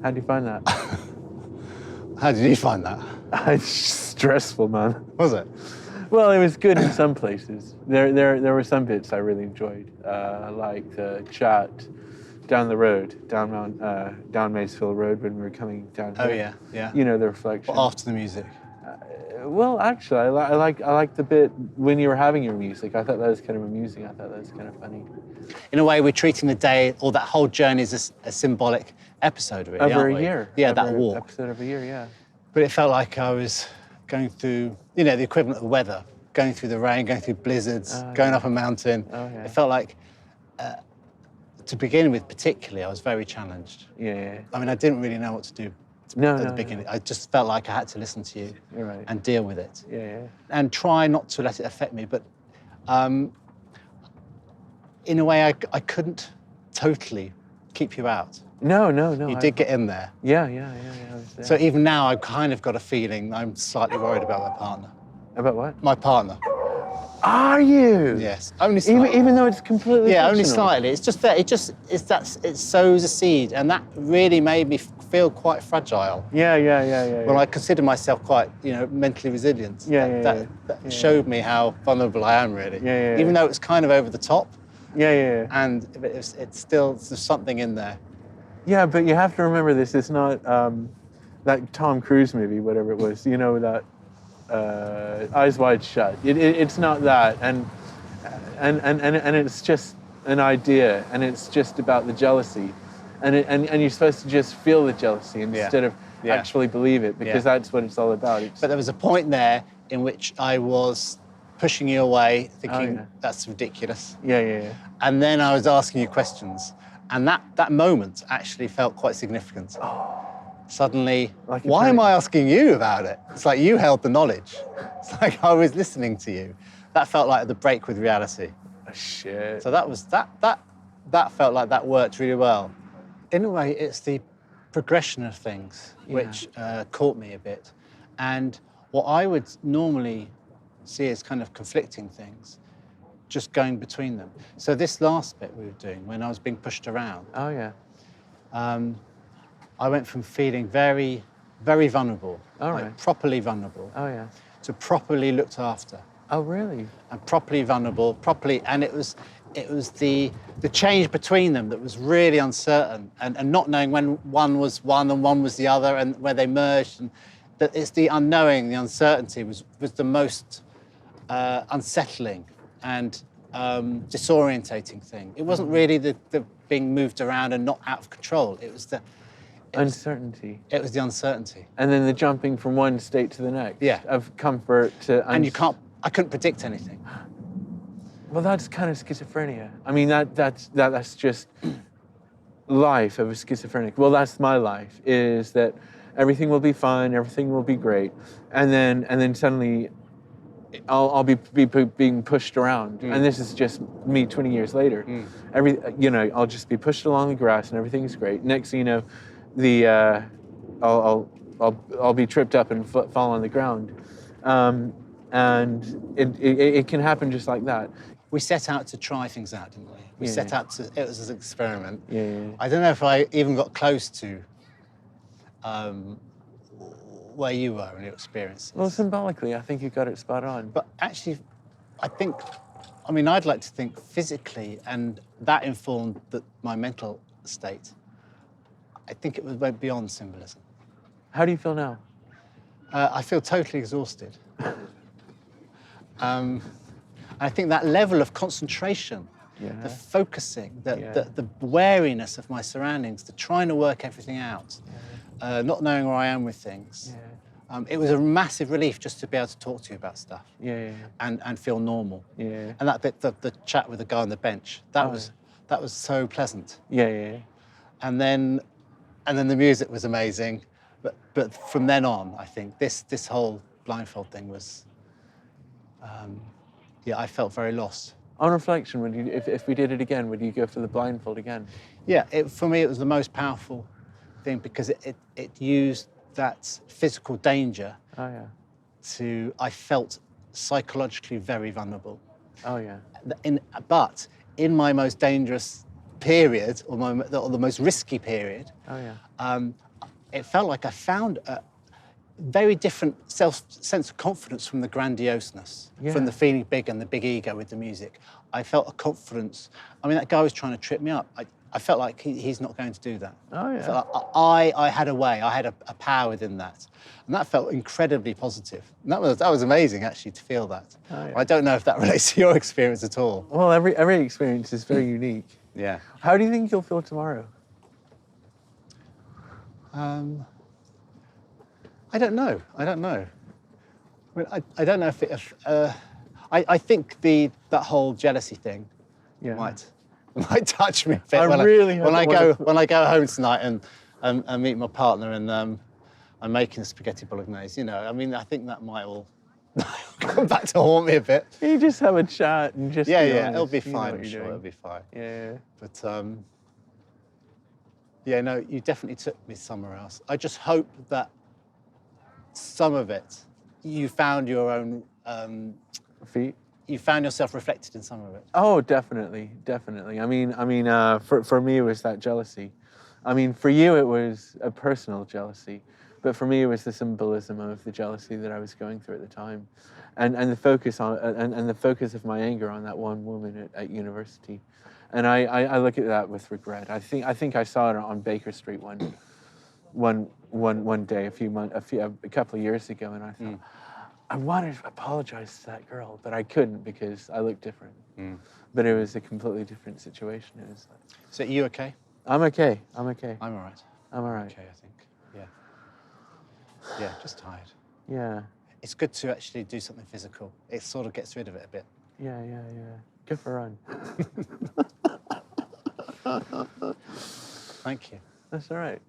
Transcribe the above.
How do you find that? How did you find that? It's stressful, man. Was it? Well, it was good in some places. There were some bits I really enjoyed, like the chat down the road, down Maysville Road when we were coming down here. Oh yeah, yeah. You know, the reflection. Well, after the music. Well, actually, I like the bit when you were having your music. I thought that was kind of amusing. I thought that was kind of funny. In a way, we're treating the day, or that whole journey, as a symbolic episode, really, Over aren't a we? year. Yeah, Over that walk. Episode of a year, yeah. But it felt like I was going through, you know, the equivalent of the weather, going through the rain, going through blizzards, going up a mountain. Oh, yeah. It felt like, to begin with particularly, I was very challenged. Yeah. I mean, I didn't really know what to do No, at the beginning. I just felt like I had to listen to you You're right. and deal with it. Yeah. And try not to let it affect me. But in a way, I couldn't totally keep you out. No. You did get in there. Yeah. I was there. So even now, I've kind of got a feeling I'm slightly worried about my partner. About what? My partner, Are you? yes. Only slightly. Even though it's completely Yeah, only fictional? slightly. It's just that it sows a seed, and that really made me feel quite fragile. Yeah. When I consider myself quite, you know, mentally resilient. That showed me how vulnerable I am, really. Yeah. Even though it's kind of over the top, Yeah. and it's still, there's something in there. Yeah, but you have to remember this. It's not that Tom Cruise movie, whatever it was. You know, that Eyes Wide Shut. It's not that, and it's just an idea, and it's just about the jealousy, and you're supposed to just feel the jealousy instead of actually believe it, because that's what it's all about. But there was a point there in which I was pushing you away, thinking that's ridiculous. Yeah. And then I was asking you questions, and that moment actually felt quite significant. Suddenly, Like why am I asking you about it? It's like you held the knowledge. It's like I was listening to you. That felt like the break with reality. Oh, shit. So that felt like that worked really well. In a way, it's the progression of things which caught me a bit. And what I would normally see as kind of conflicting things, just going between them. So this last bit we were doing, when I was being pushed around, Oh, yeah. I went from feeling very, very vulnerable, All like right. properly vulnerable, Oh, yeah. to properly looked after. Oh, really? And properly vulnerable, and it was the change between them that was really uncertain, and not knowing when one was one and one was the other, and where they merged, and that it's the unknowing, the uncertainty was the most unsettling and disorientating thing. It wasn't really the being moved around and not out of control. It was the Uncertainty. It was the uncertainty. And then the jumping from one state to the next. Yeah. Of comfort to... And I couldn't predict anything. Well, that's kind of schizophrenia. I mean, that's just life of a schizophrenic. Well, that's my life, is that everything will be fine, everything will be great, and then suddenly I'll be being pushed around, and this is just me 20 years later. I'll just be pushed along the grass, and everything's great. Next thing you know, I'll be tripped up and fall on the ground, and it can happen just like that. We set out to try things out, didn't we? We set out to, it was an experiment. Yeah. I don't know if I even got close to where you were in your experiences. Well, symbolically, I think you got it spot on. But actually, I'd like to think physically, and that informed my mental state. I think it went beyond symbolism. How do you feel now? I feel totally exhausted. I think that level of concentration, the focusing, the wariness of my surroundings, the trying to work everything out, not knowing where I am with things. It was a massive relief just to be able to talk to you about stuff and feel normal. And that bit, the chat with the guy on the bench, that was so pleasant. And then the music was amazing. But from then on, I think this whole blindfold thing was, I felt very lost. On reflection, would you, if we did it again, would you go for the blindfold again? Yeah, for me, it was the most powerful thing because it used that physical danger I felt psychologically very vulnerable. But in my most dangerous period, or the most risky period, it felt like I found a very different sense of confidence from the grandioseness, Yeah. from the feeling big and the big ego with the music. I felt a confidence. I mean, that guy was trying to trip me up. I felt like he's not going to do that. Oh, yeah. I felt like I had a way, I had a power within that. And that felt incredibly positive. And that was amazing, actually, to feel that. Oh, yeah. I don't know if that relates to your experience at all. Well, every experience is very unique. Yeah. How do you think you'll feel tomorrow? I don't know. I don't know. I mean, I don't know if I think that whole jealousy thing Yeah. might touch me a bit I when really when I hope it go wasn't- when I go home tonight and meet my partner and I'm making spaghetti bolognese. You know, I mean, I think that might all come back to haunt me a bit. You just have a chat and just Yeah, be yeah, honest. it'll be You know fine. what I'm you're sure doing. it'll be fine. Yeah. But yeah, no, you definitely took me somewhere else. I just hope that some of it, you found your own, Feet. you found yourself reflected in some of it. Oh, definitely, definitely. I mean, for me, it was that jealousy. I mean, for you, it was a personal jealousy, but for me, it was the symbolism of the jealousy that I was going through at the time, and the focus on and the focus of my anger on that one woman at university, and I look at that with regret. I think I saw it on Baker Street one day a couple of years ago, and I thought. I wanted to apologize to that girl, but I couldn't because I looked different. But it was a completely different situation. It was like, So, are you okay? I'm okay. I'm okay. I'm all right. I'm all right. Okay, I think. Yeah. Yeah, just tired. Yeah. It's good to actually do something physical. It sort of gets rid of it a bit. Yeah. Go for a run. Thank you. That's all right.